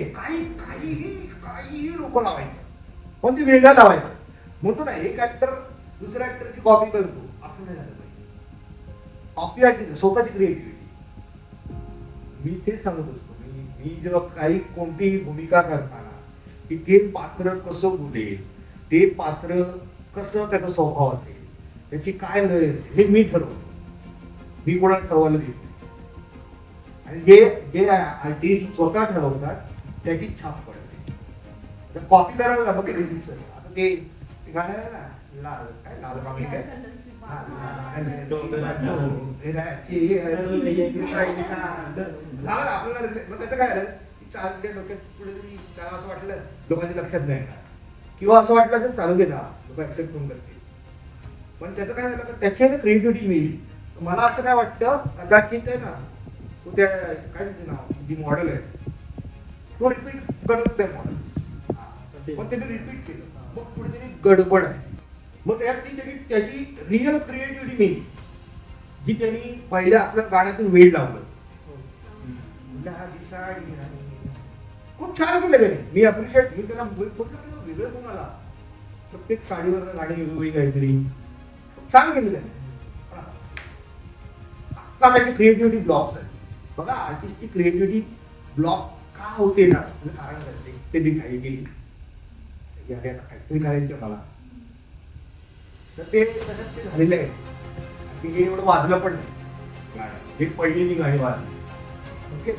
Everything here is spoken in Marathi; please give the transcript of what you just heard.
काही काहीही काहीही लोक लावायचं, पण ते वेगळं लावायचं. म्हणतो ना, एक ऍक्टर दुसऱ्या ऍक्टरची कॉपी करतो, असं नाही झालं पाहिजे. कॉपी ऍक्टिंग, स्वतःची क्रिएटिव्हिटी. मी तेच सांगत असतो, मी जेव्हा काही कोणतीही भूमिका करताना की ते पात्र कसं बोलेल, ते पात्र कसं त्याचा स्वभाव असेल, त्याची काय लय असेल, हे मी ठरवतो. मी कोणाला ठरवायला देत नाही. आणि जे जे आर्टिस्ट स्वतः ठरवतात त्याची छाप पडते. कॉपी करायला मग आता ते गाणं आहे ना, लाल काय लाल बाबी काय, आपल्याला त्याचं काय झालं, चालते डोक्यात पुढे त्याला असं वाटलं लोकांच्या लक्षात नाही येणार, किंवा असं वाटलं तर चालू दे ना, लोक ऍक्सेप्ट करून करतील. पण त्याचं काय झालं तर त्याच्याने क्रिएटिव्हिटी मिळेल. मला असं काय वाटतं, कदाचित आहे ना, तो त्या काय नाव जी मॉडेल आहे तो रिपीट करत त्या मॉडेल, पण त्याने रिपीट केलं, मग पुढे त्याची गडबड आहे. मग त्याची रिअल क्रिएटिव्हिटी मिळेल, जी त्यांनी पहिल्या आपल्या गाण्यातून वेळ लावलं. खूप छान केलं त्याने, मी अप्रिशिएट, मी त्याला वेगळं कोणाला प्रत्येक साडीवर गाणी वेगवेगळी काहीतरी छान केलं त्याने. आता त्याची क्रिएटिव्हिटी ब्लॉक्स आहे. बघा, आर्टिस्टची क्रिएटिव्हिटी ब्लॉक का होते ना, कारण ते दिखाई गेली काहीतरी करायचं मला, तर ते तसंच ते झालेलं आहे की हे एवढं वाजलं पण नाही गाणं, हे पहिली गाणी वाजली. ओके.